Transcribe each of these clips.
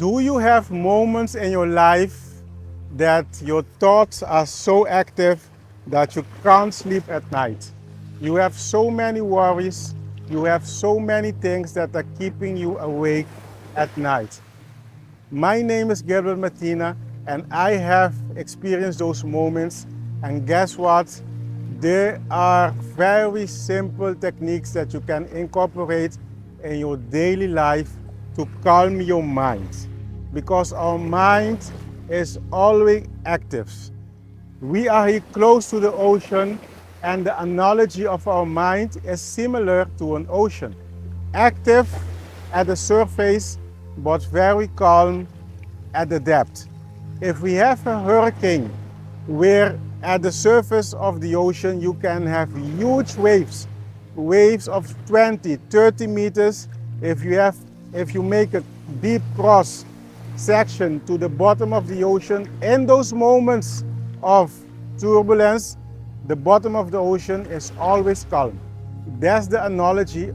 Do you have moments in your life that your thoughts are so active that you can't sleep at night? You have so many worries, you have so many things that are keeping you awake at night. My name is Gilbert Martina and I have experienced those moments, and guess what? There are very simple techniques that you can incorporate in your daily life to calm your mind, because our mind is always active. We are here close to the ocean, and the analogy of our mind is similar to an ocean. Active at the surface, but very calm at the depth. If we have a hurricane where at the surface of the ocean you can have huge waves, waves of 20, 30 meters. If you make a deep cross section to the bottom of the ocean, in those moments of turbulence, the bottom of the ocean is always calm. That's the analogy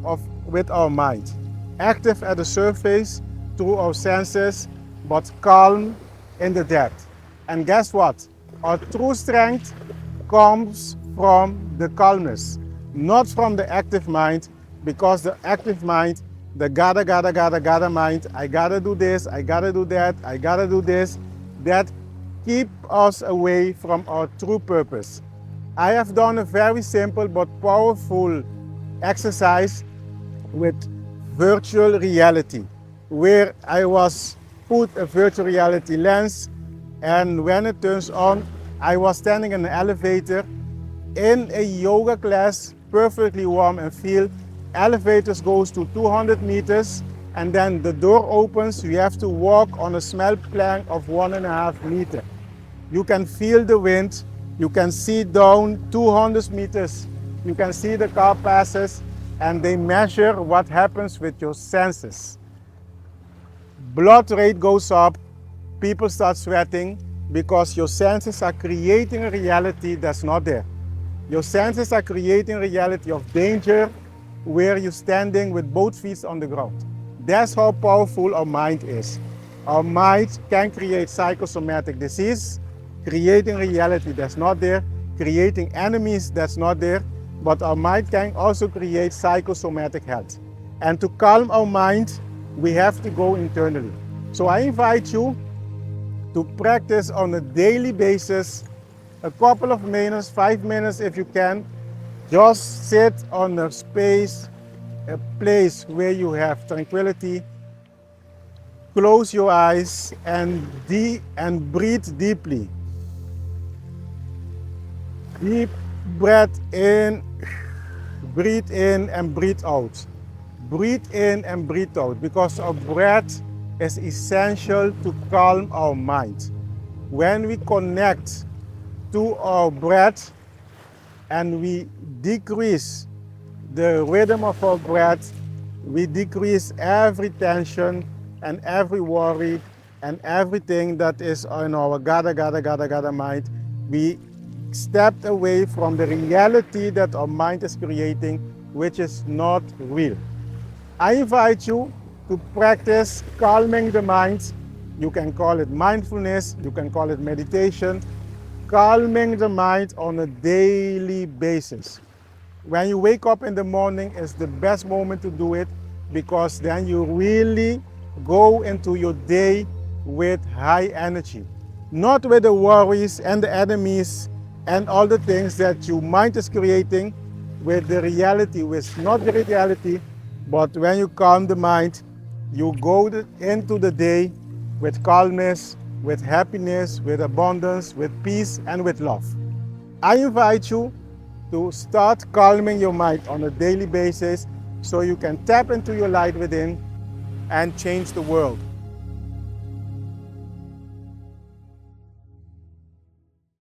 with our mind. Active at the surface through our senses, but calm in the depth. And guess what? Our true strength comes from the calmness, not from the active mind, because the active mind, the gotta mind, I gotta do this, I gotta do that, I gotta do this, that keep us away from our true purpose. I have done a very simple but powerful exercise with virtual reality, where I was put a virtual reality lens, and when it turns on, I was standing in an elevator in a yoga class, perfectly warm and feel. Elevators goes to 200 meters, and then the door opens. You have to walk on a small plank of 1.5 meters. You can feel the wind. You can see down 200 meters. You can see the car passes, and they measure what happens with your senses. Blood rate goes up, people start sweating, because your senses are creating a reality that's not there. Your senses are creating a reality of danger where you're standing with both feet on the ground. That's how powerful our mind is. Our mind can create psychosomatic disease, creating a reality that's not there, creating enemies that's not there, but our mind can also create psychosomatic health. And to calm our mind, we have to go internally. So I invite you to practice on a daily basis, a couple of minutes, 5 minutes if you can. Just sit on a space, a place where you have tranquility. Close your eyes and breathe deeply. Deep breath in, breathe in and breathe out. Breathe in and breathe out, because our breath is essential to calm our mind. When we connect to our breath and we decrease the rhythm of our breath, we decrease every tension and every worry and everything that is in our gotta mind. We stepped away from the reality that our mind is creating, which is not real. I invite you to practice calming the mind. You can call it mindfulness, you can call it meditation. Calming the mind on a daily basis. When you wake up in the morning is the best moment to do it, because then you really go into your day with high energy. Not with the worries and the enemies and all the things that your mind is creating, with the reality, which is not the reality. But when you calm the mind, you go into the day with calmness, with happiness, with abundance, with peace, and with love. I invite you to start calming your mind on a daily basis so you can tap into your light within and change the world.